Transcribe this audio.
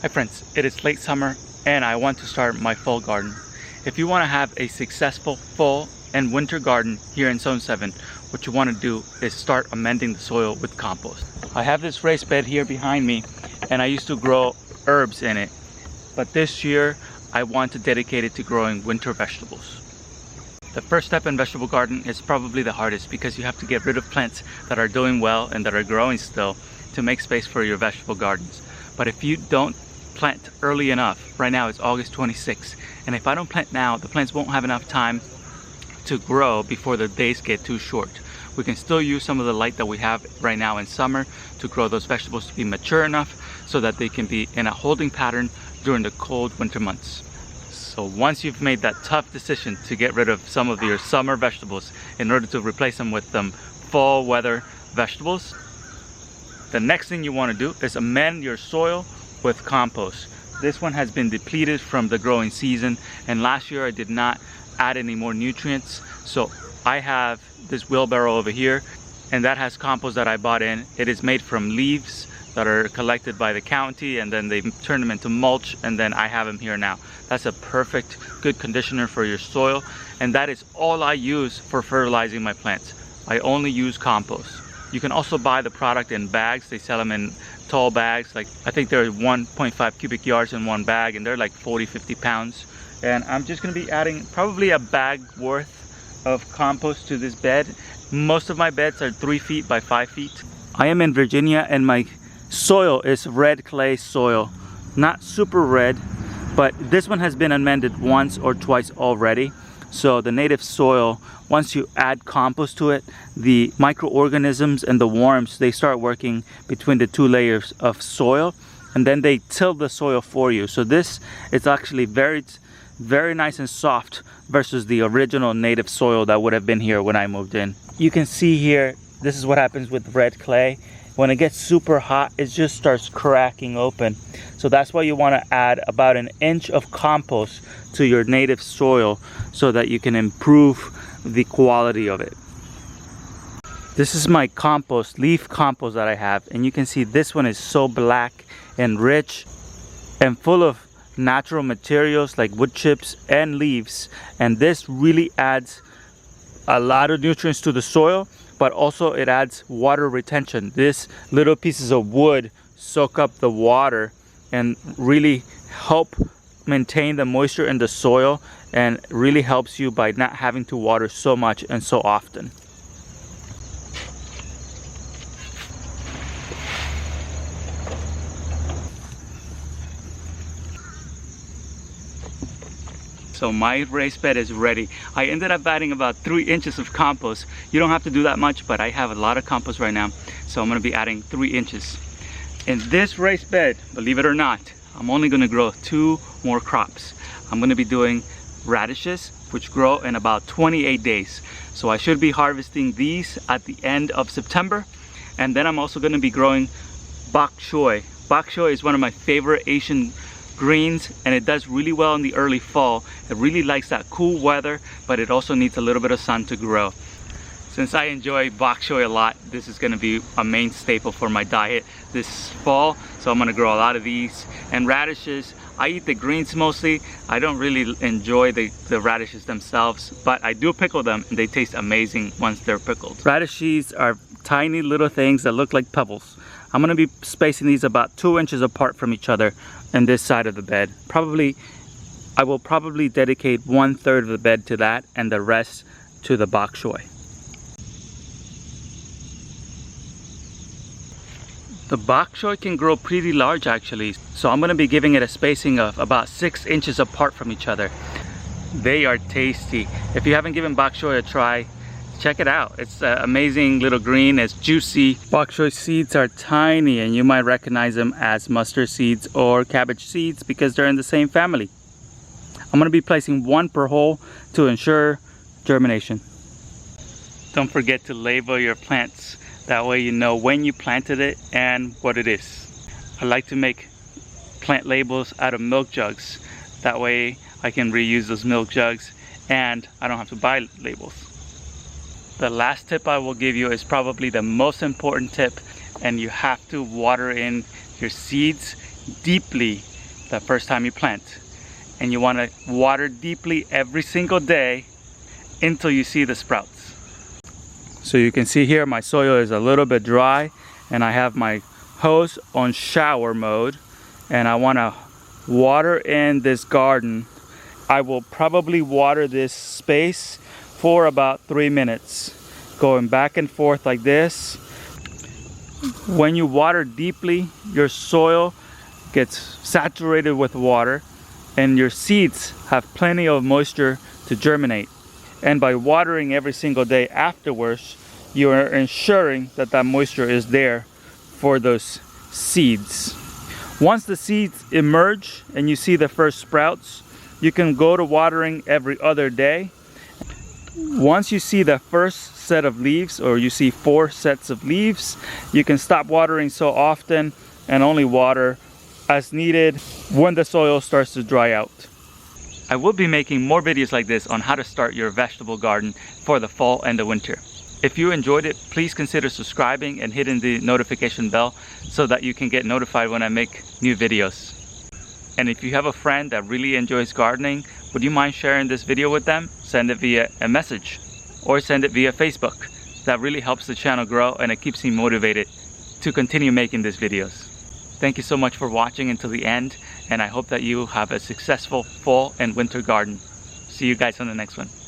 Hi friends, it is late summer and I want to start my fall garden. If you want to have a successful fall and winter garden here in Zone 7, what you want to do is start amending the soil with compost. I have this raised bed here behind me and I used to grow herbs in it. But this year I want to dedicate it to growing winter vegetables. The first step in vegetable garden is probably the hardest because you have to get rid of plants that are doing well and that are growing still to make space for your vegetable gardens. But if you don't plant early enough, right now it's August 26th, and if I don't plant now, the plants won't have enough time to grow before the days get too short. We can still use some of the light that we have right now in summer to grow those vegetables to be mature enough so that they can be in a holding pattern during the cold winter months. So once you've made that tough decision to get rid of some of your summer vegetables in order to replace them with fall weather vegetables, the next thing you want to do is amend your soil with compost. This one has been depleted from the growing season, and last year I did not add any more nutrients. So I have this wheelbarrow over here, and that has compost that I bought in. It is made from leaves that are collected by the county, and then they turn them into mulch, and then I have them here now. That's a perfect, good conditioner for your soil, and that is all I use for fertilizing my plants. I only use compost. You can also buy the product in bags. They sell them in tall bags. Like I think they're 1.5 cubic yards in one bag, and they're like 40-50 pounds. And I'm just gonna be adding probably a bag worth of compost to this bed. Most of my beds are 3 feet by 5 feet. I am in Virginia and my soil is red clay soil. Not super red, but this one has been amended once or twice already. So the native soil, once you add compost to it, the microorganisms and the worms, they start working between the two layers of soil, and then they till the soil for you. So this is actually very nice and soft versus the original native soil that would have been here when I moved in. You can see here, this is what happens with red clay. When it gets super hot, it just starts cracking open. So that's why you want to add about 1 inch of compost to your native soil so that you can improve the quality of it. This is my compost, leaf compost that I have, and you can see this one is so black and rich and full of natural materials like wood chips and leaves, and this really adds a lot of nutrients to the soil, but also it adds water retention. This little pieces of wood soak up the water and really help maintain the moisture in the soil, and really helps you by not having to water so much and so often. So my raised bed is ready. I ended up adding about 3 inches of compost. You don't have to do that much, but I have a lot of compost right now, so I'm gonna be adding 3 inches. In this raised bed, believe it or not, I'm only gonna grow 2 more crops. I'm gonna be doing radishes, which grow in about 28 days. So I should be harvesting these at the end of September. And then I'm also gonna be growing bok choy. Bok choy is one of my favorite Asian greens, and it does really well in the early fall. It really likes that cool weather, but it also needs a little bit of sun to grow. Since I enjoy bok choy a lot, this is going to be a main staple for my diet this fall, so I'm going to grow a lot of these. And radishes, I eat the greens mostly. I don't really enjoy the radishes themselves, but I do pickle them, and they taste amazing once they're pickled. Radishes are tiny little things that look like pebbles. I'm going to be spacing these about 2 inches apart from each other in this side of the bed. I will probably dedicate 1/3 of the bed to that and the rest to the bok choy. The bok choy can grow pretty large actually, so I'm going to be giving it a spacing of about 6 inches apart from each other. They are tasty. If you haven't given bok choy a try, check it out. It's an amazing little green. It's juicy. Bok choy seeds are tiny, and you might recognize them as mustard seeds or cabbage seeds because they're in the same family. I'm going to be placing 1 per hole to ensure germination. Don't forget to label your plants. That way you know when you planted it and what it is. I like to make plant labels out of milk jugs. That way I can reuse those milk jugs and I don't have to buy labels. The last tip I will give you is probably the most important tip, and you have to water in your seeds deeply the first time you plant. And you want to water deeply every single day until you see the sprouts. So you can see here my soil is a little bit dry, and I have my hose on shower mode, and I want to water in this garden. I will probably water this space for about 3 minutes, going back and forth like this. When you water deeply, your soil gets saturated with water and your seeds have plenty of moisture to germinate. And by watering every single day afterwards, you are ensuring that that moisture is there for those seeds. Once the seeds emerge and you see the first sprouts, you can go to watering every other day. Once you see the first set of leaves, or you see 4 sets of leaves, you can stop watering so often and only water as needed when the soil starts to dry out. I will be making more videos like this on how to start your vegetable garden for the fall and the winter. If you enjoyed it, please consider subscribing and hitting the notification bell so that you can get notified when I make new videos. And if you have a friend that really enjoys gardening, would you mind sharing this video with them? Send it via a message or send it via Facebook. That really helps the channel grow and it keeps me motivated to continue making these videos. Thank you so much for watching until the end, and I hope that you have a successful fall and winter garden. See you guys on the next one.